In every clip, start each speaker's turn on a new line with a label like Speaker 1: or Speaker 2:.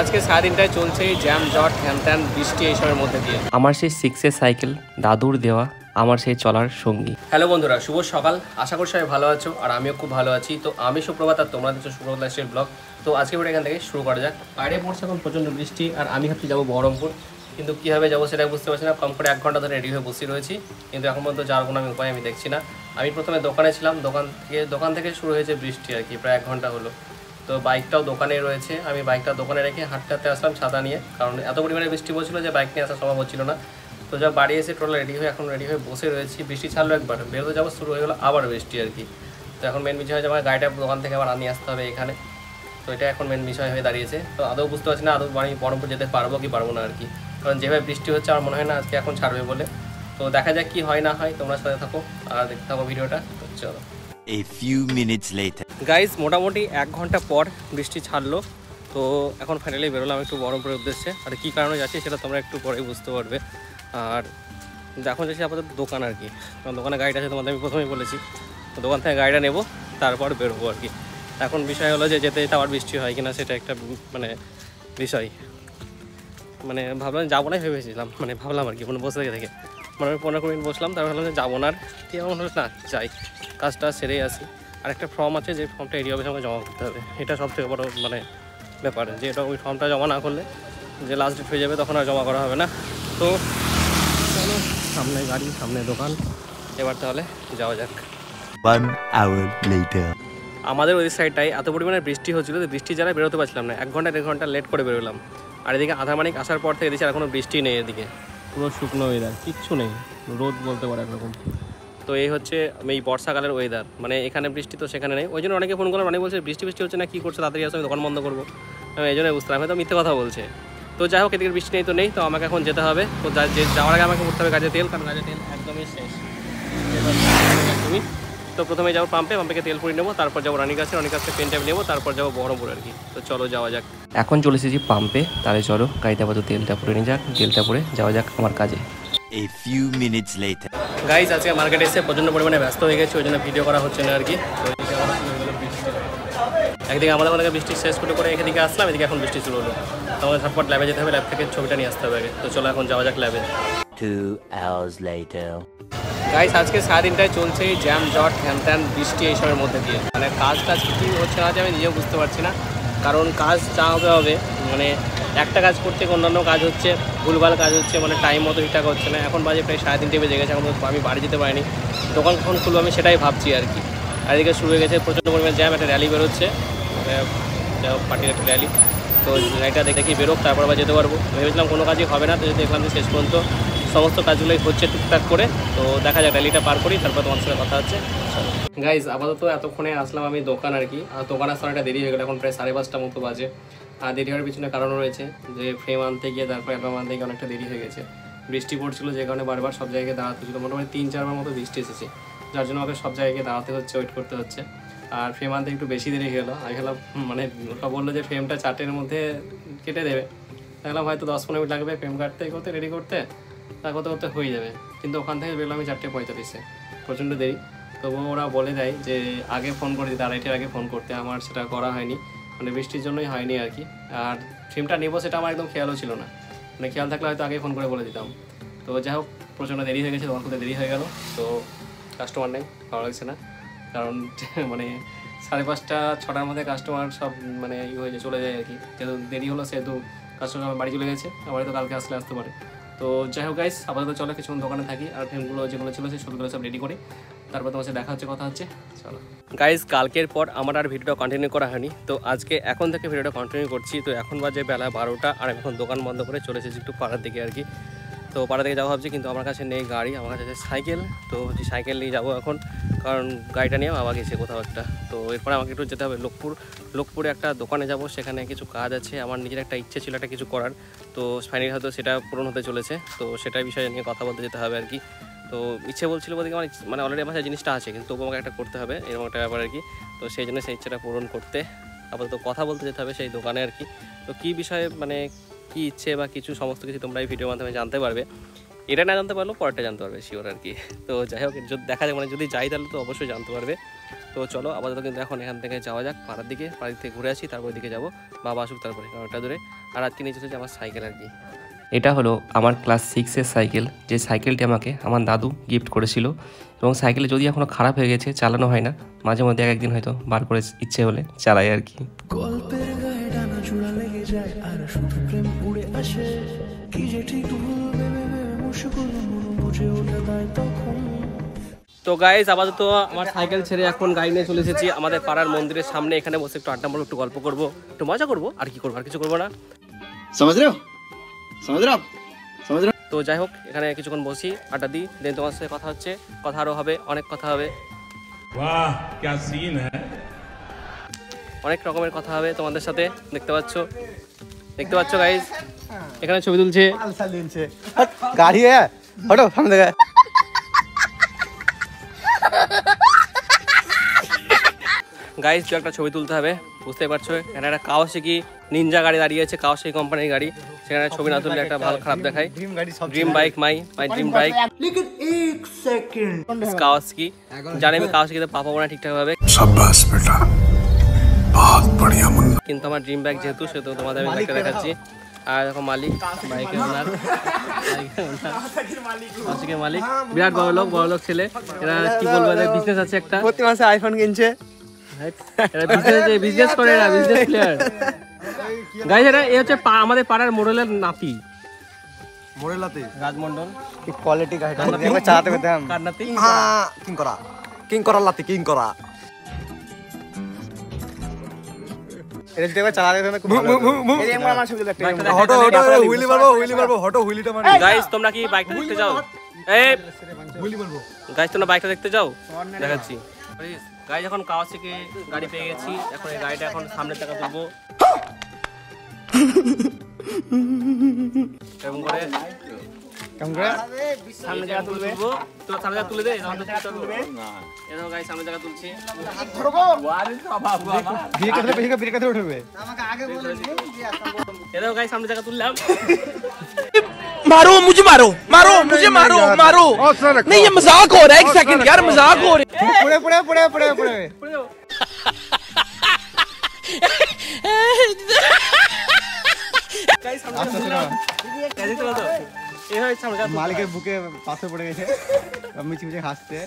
Speaker 1: আজকে সারাদিনটায় চলছে জ্যাম জট হ্যান বৃষ্টি এইসবের মধ্যে দিয়ে আমার সেই 6 সাইকেল দাদুর দেওয়া আমার সেই চলার সঙ্গী। হ্যালো বন্ধুরা, শুভ সকাল। আশা করি সবাই ভালো আছো আর আমিও খুব ভালো আছি। তো আমি সুপ্রভাত আর তোমরা দেখছো সুপ্রভাত লাইফস্টাইল ব্লগ। তো আজকে ভিডিও এখান থেকে শুরু করা যাক। বাইরে পড়ছে এখন প্রচণ্ড বৃষ্টি আর আমি ভাবছি যাবো বহরমপুর, কিন্তু কীভাবে যাবো সেটা বুঝতে পারছি না। কম করে 1 ঘন্টা ধরে রেডি হয়ে বসে রয়েছি, কিন্তু এখন পর্যন্ত যাওয়ার কোনো উপায় আমি দেখছি না। আমি প্রথমে দোকানে ছিলাম, দোকান থেকে শুরু হয়েছে বৃষ্টি আর কি, প্রায় 1 ঘন্টা হলো। তো বাইকটাও দোকানে রয়েছে, আমি বাইকটা দোকানে রেখে হাঁটতে আসলাম ছাতা নিয়ে, কারণ এত পরিমাণে বৃষ্টি পড়ছিল যে বাইক নিয়ে আসা সম্ভব হচ্ছিল না। তো যা বাড়ি এসে টোটাল রেডি হয়ে এখন রেডি হয়ে বসে রয়েছি। বৃষ্টি ছাড়লো একবার, বেরোতে যাবো, শুরু হয়ে গেলো আবার বৃষ্টি আর কি। তো এখন মেন বিষয় হচ্ছে আমার গাড়িটা দোকান থেকে আবার নিয়ে আসতে হবে এখানে। তো এটা এখন মেন বিষয় হয়ে দাঁড়িয়েছে। তো আদৌ বুঝতে পারছি না আদৌ আমি বহরমপুর যেতে পারবো কি পারবো না আর কি, কারণ যেভাবে বৃষ্টি হচ্ছে আমার মনে হয় না আজকে এখন ছাড়বে বলে। তো দেখা যাক কি হয় না হয়, তোমরা সাথে থাকো আর দেখতে থাকো ভিডিওটা। চলো।
Speaker 2: A few minutes later.
Speaker 1: Guys মোটামুটি 1 ঘন্টা পর বৃষ্টি ছাড়লো। তো এখন ফাইনালি বেরোলাম একটু বহরমপুরের উদ্দেশ্যে। আর কী কারণে যাচ্ছি সেটা তোমরা একটু পরেই বুঝতে পারবে। আর এখন যাচ্ছি আপাতত দোকান আর কি, কারণ দোকানে গাড়িটা আছে তোমাদের আমি প্রথমেই বলেছি। তো দোকান থেকে গাড়িটা নেবো, তারপর বেরোবো আর কি। এখন বিষয় হলো যে যেতে যেতে আবার বৃষ্টি হয় কিনা সেটা একটা বিষয়। ভাবলাম যাবো না ভেবেছিলাম, ভাবলাম আর কি বসে থেকে 15 মিনিট বসলাম, তারপর ভাবলাম যে যাবো না আর কি। এমন হলো না, যাই কাজটা সেরেই আসি। আর একটা ফর্ম আছে, যে ফর্মটা এরিয়া অফিসে আমাকে জমা করতে হবে। এটা সব থেকে বড় ব্যাপার, যে এটা ওই ফর্মটা জমা না করলে যে লাস্ট ডেট হয়ে যাবে তখন আর জমা করা হবে না। তো সামনে গাড়ি, সামনে দোকান, এবার তাহলে যাওয়া যাক।
Speaker 2: 1 hour later.
Speaker 1: আমাদের ওই সাইডটায় এত পরিমাণে বৃষ্টি হচ্ছিলো যে বৃষ্টি যারা বেরোতে পারছিলাম না, 1 ঘন্টা 1.5 ঘন্টা লেট করে বেরোলাম। আর এদিকে আধামানিক আসার পর থেকে এদিকে আর কোনো বৃষ্টি নেই, এদিকে পুরো শুকনো ওয়েদার, কিচ্ছু নেই, রোদ বলতে পারে একরকম। তো এই হচ্ছে এই বর্ষাকালের ওয়েদার, এখানে বৃষ্টি তো সেখানে নেই। ওই জন্য অনেকে ফোন করলাম, অনেকে বলছে বৃষ্টি হচ্ছে না, কী করছে, তাড়াতাড়ি আসো, আমি দোকান বন্ধ করবো। আমি এই জন্যই বুঝতে পারলাম হয়তো মিথ্যে কথা বলছে। তো যাই হোক, এদিকে বৃষ্টি নেই তো নেই, তো আমাকে এখন যেতে হবে। তো যাওয়ার আগে আমাকে উঠতে হবে গাড়িতে তেল, কারণ গাড়িতে তেল একদমই শেষ। তুমি তো প্রথমে যাবো পাম্পে তেল পুরি নেবো, তারপর যাবো রানীগাছে পেন টাইপ নেবো, তারপর যাবো বহরমপুর আর কি। তো চলো যাওয়া যাক। এখন চলে এসেছি পাম্পে, তাহলে চলো গাড়িতে আপাতত তেলটা পুরে নিয়ে যাক, তেলটা পুরে যাওয়া যাক আমার কাজে।
Speaker 2: A few minutes later.
Speaker 1: Guys আজকে মার্কেটে এসে প্রচণ্ড পরিমাণে ব্যস্ত হয়ে গেছে, ওই জন্য ভিডিও করা হচ্ছে না আর কি। তো একদিকে আমাদের বৃষ্টি শেষ করে এদিকে আসলাম, এদিকে এখন বৃষ্টি শুরু হলো। তো আমাদের ঝটপট ল্যাবে যেতে হবে, ল্যাব থেকে ছবিটা নিয়ে আসতে হবে আগে। তো চলো এখন যাওয়া যাক ল্যাবে।
Speaker 2: 2 hours later.
Speaker 1: গাইস আজকে সারাদিনটায় চলছে জ্যাম জট হ্যান বৃষ্টি এইসবের মধ্যে দিয়ে, কাজ কিছু হচ্ছে না, যে আমি নিজেও বুঝতে পারছি না। কারণ কাজ যা হবে একটা কাজ করতে অন্যান্য কাজ হচ্ছে, ভুলভাল কাজ হচ্ছে, টাইম মতো ঠিকঠাক হচ্ছে না। এখন বাজে প্রায় 3:30 বেজে গেছে, এখন আমি বাড়ি যেতে পারিনি। দোকান কখন খুলবো আমি সেটাই ভাবছি আর কি। আর এদিকে শুরু হয়ে গেছে প্রচণ্ড পরিমাণে জ্যাম, একটা র্যালি বেরোচ্ছে, পার্টির একটা র্যালি। তো এটা দেখি বেরোক, তারপর আবার যেতে পারবো। ভেবেছিলাম কোনো কাজই হবে না, তো যদি দেখলাম যে শেষ পর্যন্ত সমস্ত কাজগুলোই হচ্ছে টুকটাক করে। তো দেখা যাক, র্যালিটা পার করি, তারপর তোমার সাথে কথা হচ্ছে। গাইজ আপাতত এতক্ষণে আসলাম আমি দোকান আর কি। আর দোকান আসতে অনেকটা দেরি হয়ে গেলো, এখন প্রায় 5:30 মতো বাজে। আর দেরি হওয়ার পিছনে কারণও রয়েছে, যে ফ্রেম আনতে গিয়ে তারপর অ্যালবাম আনতে গিয়ে অনেকটা দেরি হয়ে গেছে। বৃষ্টি পড়ছিল, যে কারণে বারবার সব জায়গায় দাঁড়াতে হচ্ছিলো। মোটামুটি 3-4 বার মতো বৃষ্টি এসেছে, যার জন্য আমাকে সব জায়গায় দাঁড়াতে হচ্ছে, ওয়েট করতে হচ্ছে। আর ফ্রেম আনতে একটু বেশি দেরি হয়ে গেলো। আমি ভাবলাম ওটা বললো যে ফ্রেমটা 4টের মধ্যে কেটে দেবে, দেখলাম হয়তো 10-15 মিনিট লাগবে ফ্রেম কাটতে রেডি করতে, তা করতে হয়ে যাবে। কিন্তু ওখান থেকে বেরোলাম আমি 4:45, প্রচণ্ড দেরি। তবুও ওরা বলে দেয় যে আগে ফোন করে দিতে, 2:30 আগে ফোন করতে। আমার সেটা করা হয়নি, বৃষ্টির জন্যই হয়নি আর কি। আর ফ্রেমটা নেবো সেটা আমার একদম খেয়ালও ছিল না, খেয়াল থাকলে হয়তো আগে ফোন করে বলে দিতাম। তো যাই হোক, প্রচণ্ড দেরি হয়ে গেছে, তোমার সাথে দেরি হয়ে গেল। তো কাস্টমার নেই, ভালো লাগছে না, কারণ 5:30-6টার মধ্যে কাস্টমার সব হয়ে চলে যায় আর কি। যেহেতু দেরি হলো সেহেতু কাস্টমার বাড়ি চলে গেছে, আবার হয়তো কালকে আসতে পারে। তো যাই হোক গাইস, আপাতত চলো কিছুক্ষণ দোকানে থাকি, আর ফ্রেমগুলো যেগুলো ছিল সেই ছবিগুলো সব রেডি করি, তারপর তোমার সাথে দেখা হচ্ছে, কথা হচ্ছে। চলো গাইস, কালকের পর আমার আর ভিডিওটা কন্টিনিউ করা হয়নি, তো আজকে এখন থেকে ভিডিওটা কন্টিনিউ করছি। তো এখন বাজে বেলা 12টা, আর এখন দোকান বন্ধ করে চলে এসেছি একটু পাড়ার দিকে আর কি। তো পাড়া থেকে যাওয়া ভাবছি, কিন্তু আমার কাছে নেই গাড়ি, আমার কাছে আছে সাইকেল। তো সাইকেল নিয়ে যাবো এখন, কারণ গাড়িটা নিয়ে বাবা গেছে কোথাও একটা। তো এরপরে আমাকে একটু যেতে হবে লোকপুরে একটা দোকানে যাব, সেখানে কিছু কাজ আছে। আমার নিজের একটা ইচ্ছে ছিল একটা কিছু করার, তো ফাইনালি হয়তো সেটা পূরণ হতে চলেছে। তো সেটার বিষয়ে নিয়ে কথা বলতে যেতে হবে আর কি। তো ইচ্ছে বলছিল বলতে আমার অলরেডি আমার জিনিসটা আছে, কিন্তু তবু আমাকে একটা করতে হবে, এরকম একটা ব্যাপার আর কি। তো সেই জন্য সেই ইচ্ছেটা পূরণ করতে আপাতত কথা বলতে যেতে হবে সেই দোকানে আর কি। তো কী বিষয়ে কী ইচ্ছে বা কিছু সমস্ত কিছু তোমরা এই ভিডিওর মাধ্যমে জানতে পারবে। এটা না জানতে পারলেও পরেরটা জানতে পারবে শিওর আর কি। তো যাই হোক, দেখা যায় যদি যাই তাহলে তো অবশ্যই জানতে পারবে। তো চলো আপাতত কিন্তু এখন এখান থেকে যাওয়া যাক পাড়ার দিকে, পাড়ার থেকে ঘুরে আসি, তারপর দিকে যাবো, বাবা আসুক তারপরে, কারণ ওটা দূরে। আর আজকে নিয়ে চলেছে আমার সাইকেল আর কি। এটা হলো আমার ক্লাস 6-এর সাইকেল, যে সাইকেলটি আমাকে আমার দাদু গিফট করেছিল। এবং সাইকেলে যদি এখনও খারাপ হয়ে গেছে, চালানো হয় না, মাঝে মধ্যে একদিন হয়তো বার করে ইচ্ছে হলে চালাই আর কি।
Speaker 3: গল্পের গায়ে ডানা জোড়া লেগে যায় আর শুধু প্রেম উড়ে আসে, কি যে ঠিক ভুল ভেবে ভেবে মুশকিল মন বুঝে ওঠে তাই তখন।
Speaker 1: তো গাইজ আপাতত আমার সাইকেল ছেড়ে এখন গাড়ি নিয়ে চলে এসেছি আমাদের পাড়ার মন্দিরের সামনে। এখানে বসে একটু আড্ডা মারবো, একটু গল্প করবো, একটু মজা করবো, আর কি করবো, আর কিছু করবো না। তো যাই হোক, এখানে কিছুক্ষণ বসি, আড্ডা দিই, দেন তোমার সাথে কথা হচ্ছে, কথা আরও হবে, অনেক কথা হবে।
Speaker 4: वाह क्या सीन है।
Speaker 1: অনেক রকমের কথা হবে তোমাদের সাথে, দেখতে পাচ্ছ গাইজ, এখানে ছবি তুলছে।
Speaker 5: গাড়ি হটো সামনে থেকে।
Speaker 1: গাইজ যে একটা ছবি তুলতে হবে, বুঝতেই পারছো। এখানে একটা কাওয়াসাকি নিনজা গাড়ি দাঁড়িয়ে আছে, কাওয়াসাকি কোম্পানির গাড়ি। সেখানে ছবি না তুললে একটা ভালো খারাপ দেখায়। Dream bike, my dream bike, Kawasaki. জানি আমি কাওয়াসাকিতে পা পাবো না ঠিকঠাক ভাবে,
Speaker 3: शाबाश बेटा, बहुत बढ़िया मुन्ना।
Speaker 1: কিন্তু আমার ড্রিম বাইক যেহেতু, সেহেতু তোমাদের আমি বাইকটা দেখাচ্ছি। আর দেখো মালিক, বাইকের ওনার, কাওয়াসাকির মালিক, বিরাট বড় লোক ছেলে। এরা কি বলবো, এদের বিজনেস আছে একটা,
Speaker 5: প্রতি মাসে আইফোন কিনছে।
Speaker 1: এরা বিজনেস করে, এরা বিজনেস প্লেয়ার। গাইজ এরা এই হচ্ছে আমাদের পাড়ার মোড়লের নাতি,
Speaker 5: মোড়েলাতে
Speaker 1: রাজমন্ডল।
Speaker 5: কি কোয়ালিটি গাড়িটা একবার চালাতে পেতাম।
Speaker 1: কার নাতি?
Speaker 5: হ্যাঁ কিং করা লাতে কিং করা। এটা যদি একবার চালাতে পেতাম খুব ভালো হতো। এই একবার আমার ছবি একটা হটো হুইলি মারবো হটো হুইলিটা মারি।
Speaker 1: গাইজ তোমরা কি বাইকটা দেখতে যাও? এই
Speaker 5: হুইলি মারবো।
Speaker 1: গাইজ তোমরা বাইকটা দেখতে যাও, দেখাচ্ছি। গাইজ এখন কাওয়াসাকি গাড়ি পেয়ে গেছি, এখন এই গাড়িটা এখন সামনের চাকা তুলবো, এরকম করে সামনে জায়গা তুলবো। তো সামনে জায়গা তুলে দে, এরকম গাইজ সামনে জায়গা তুলছি।
Speaker 5: ব্রেকাতে উঠবে।
Speaker 1: এরকম গাইজ সামনে জায়গা তুললাম।
Speaker 6: मारो मुझे मारो नहीं ये मजाक हो रहा है, एक सेकंड यार मजाक हो रहा है।
Speaker 5: পড়ে
Speaker 1: গাইজ সামনে জায়গা তুললাম। গাইজ দেখতে পাচ্ছ? এই হয় সামনে জায়গা তুললাম।
Speaker 5: মালিকের বুকে পাথর পড়ে গেছে, মিচি হাসছে,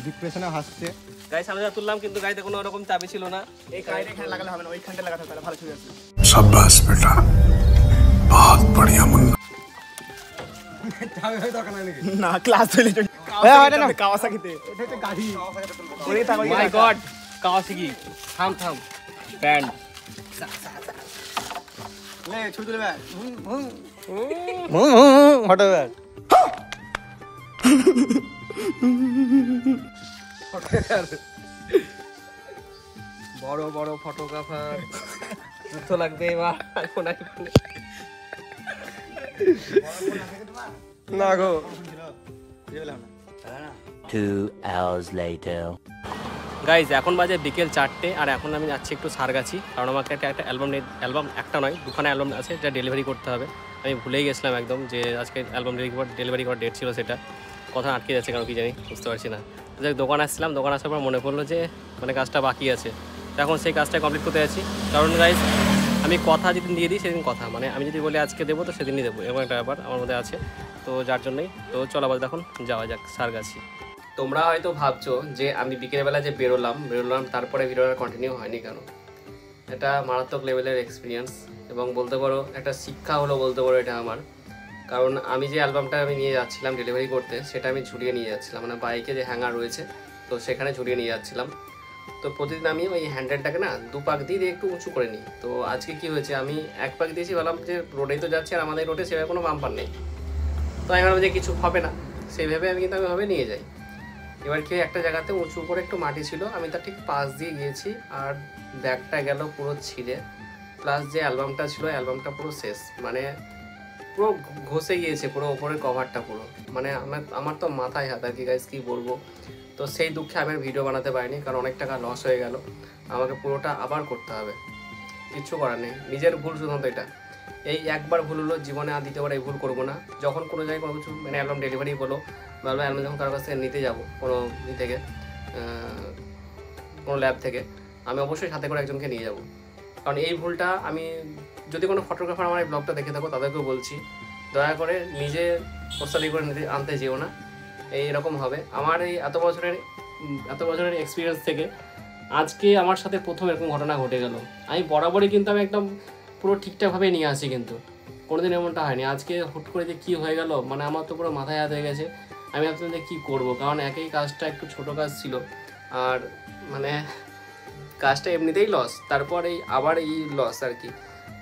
Speaker 5: ডিপ্রেশনে হাসছে।
Speaker 1: গাইজ সামনে জায়গা তুললাম, কিন্তু গাড়িতে কোনো রকম চাবি ছিল না। এই গাড়িটা এখানে লাগালে হবে না, ওইখানটা লাগাতে হবে, ভালো ছবি আসবে।
Speaker 3: शाबाश बेटा, बहुत बढ़िया मुन्ना।
Speaker 5: না ক্লাস চলে চলে কাওয়াসাকিতে এটা তো গাড়ি ওরে থাকো।
Speaker 1: মাই গড, কাওয়াসাকি থাম ব্যান্ড।
Speaker 5: লে ছবি তুলে ভাই হটো ভাই।
Speaker 1: বড় ফটোগ্রাফার যুদ্ধ লাগবে এবার।
Speaker 5: না গো
Speaker 2: 2 hours later.
Speaker 1: গাইজ এখন বাজে বিকেল 4টে, আর এখন আমি যাচ্ছি একটু সারগাছি, কারণ আমাকে একটা অ্যালবাম একটা নয় দুখানা অ্যালবাম আছে, যেটা ডেলিভারি করতে হবে। আমি ভুলেই গেছিলাম একদম যে আজকে অ্যালবাম ডেলিভারি করার ডেট ছিল, সেটা কথা আটকে যাচ্ছে, কারণ কি জানি বুঝতে পারছি না। দোকান আসছিলাম, দোকান আসার পর মনে পড়লো যে মানে কাজটা বাকি আছে, তো এখন সেই কাজটা কমপ্লিট করতে যাচ্ছি। কারণ গাইজ আমি কথা যেদিন দিয়ে দিই সেদিন কথা, মানে আমি যদি বলি আজকে দেবো তো সেদিনই দেবো, এরকম একটা ব্যাপার আমার মধ্যে আছে। তো যার জন্যই তো চলো আবার এখন যাওয়া যাক সারগাছি। তোমরা হয়তো ভাবছো যে আমি বিকেলবেলা যে বেরোলাম তারপরে ভিডিওটা কন্টিনিউ হয়নি কেন। এটা মারাত্মক লেভেলের এক্সপিরিয়েন্স, এবং বলতে পারো একটা শিক্ষা হলো বলতে পারো এটা আমার। কারণ আমি যে অ্যালবামটা আমি নিয়ে যাচ্ছিলাম ডেলিভারি করতে, সেটা আমি ঝুলিয়ে নিয়ে যাচ্ছিলাম, মানে বাইকে যে হ্যাঙ্গার রয়েছে তো সেখানে ঝুলিয়ে নিয়ে যাচ্ছিলাম। তো প্রতিদিন আমি ওই হ্যান্ডেলটাকে না 2 পাক দিয়ে একটু উঁচু করে নিই। তো আজকে কি হয়েছে, আমি 1 পাক দিয়েছি, বললাম যে রোডেই তো যাচ্ছি, আর আমাদের রোডে সেভাবে কোনো বাম্পার নেই, তো আমি ভাবলাম যে কিছু হবে না, সেইভাবে আমি কিন্তু আমি নিয়ে যাই। এবার কি একটা জায়গাতে উঁচু করে একটু মাটি ছিল, আমি তার ঠিক পাশ দিয়ে গিয়েছি, আর ব্যাগটা গেল পুরো ছিঁড়ে, প্লাস যে অ্যালবামটা ছিল অ্যালবামটা পুরো শেষ, মানে পুরো ঘষে গিয়েছে পুরো ওপরের কভারটা পুরো, মানে আমার তো মাথায় হাত আর কি গাইস, কী বলবো। তো সেই দুঃখে আমি ভিডিও বানাতে পারিনি, কারণ অনেক টাকা লস হয়ে গেল, আমাকে পুরোটা আবার করতে হবে, কিচ্ছু করার নেই, নিজের ভুল শুধুমাত্র এটা। এই একবার ভুল হলো, জীবনে আর দ্বিতীয়বার এই ভুল করবো না। যখন কোনো জায়গায় কোনো কিছু মানে অ্যালবাম ডেলিভারি হলো, বা অ্যালবাম যখন কারোর কাছ থেকে নিতে যাবো কোনো থেকে কোনো ল্যাব থেকে, আমি অবশ্যই সাথে করে একজনকে নিয়ে যাব। কারণ এই ভুলটা আমি, যদি কোনো ফটোগ্রাফার আমার এই ব্লগটা দেখে থাকো তাদেরকেও বলছি, দয়া করে নিজে প্রস্তুতি করে আনতে যেও না, এইরকম হবে। আমার এই এত বছরের এক্সপিরিয়েন্স থেকে আজকে আমার সাথে প্রথম এরকম ঘটনা ঘটে গেল। আমি বরাবরই কিন্তু আমি একদম পুরো ঠিকঠাকভাবে নিয়ে আসি, কিন্তু কোনোদিন এমনটা হয়নি। আজকে হুট করে যে কী হয়ে গেল, মানে আমার তো পুরো মাথায় হাত হয়ে গেছে। আমি ভাবছিলাম যে কী করবো, কারণ একই কাজটা একটু ছোটো কাজ ছিল, আর মানে কাজটা এমনিতেই লস, তারপর আবার এই লস আর কি।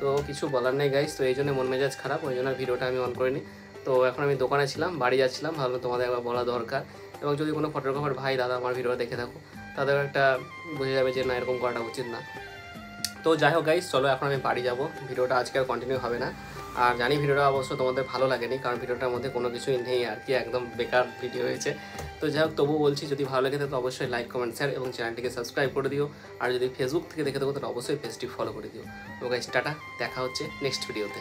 Speaker 1: তো কিছু বলার নেই গাইস। তো এই জন্য মন মেজাজ খারাপ, ওই জন্য ভিডিওটা আমি অন করিনি। তো এখন আমি দোকানে ছিলাম, বাড়ি যাচ্ছিলাম, ভাবলাম তোমাদের একবার বলা দরকার। এবং যদি কোনো ফটোগ্রাফার ভাই দাদা আমার ভিডিওটা দেখে থাকো, তাদের একটা বুঝে যাবে যে না, এরকম করাটা উচিত না। তো যাই হোক গাইস, চলো এখন আমি বাড়ি যাব। ভিডিওটা আজকে আর কন্টিনিউ হবে না। আর জানি ভিডিওটা অবশ্য তোমাদের ভালো লাগেনি, কারণ ভিডিওটার মধ্যে কোনো কিছুই নেই আর কি, একদম বেকার ভিডিও হয়েছে। তো যাই হোক, তবুও বলছি, যদি ভালো লেগে থাকে তো অবশ্যই লাইক কমেন্ট শেয়ার এবং চ্যানেলটিকে সাবস্ক্রাইব করে দিও। আর যদি ফেসবুক থেকে দেখে থাকো তাহলে অবশ্যই পেজটি ফলো করে দিও। তো গাইস, টাটা, দেখা হচ্ছে নেক্সট ভিডিওতে।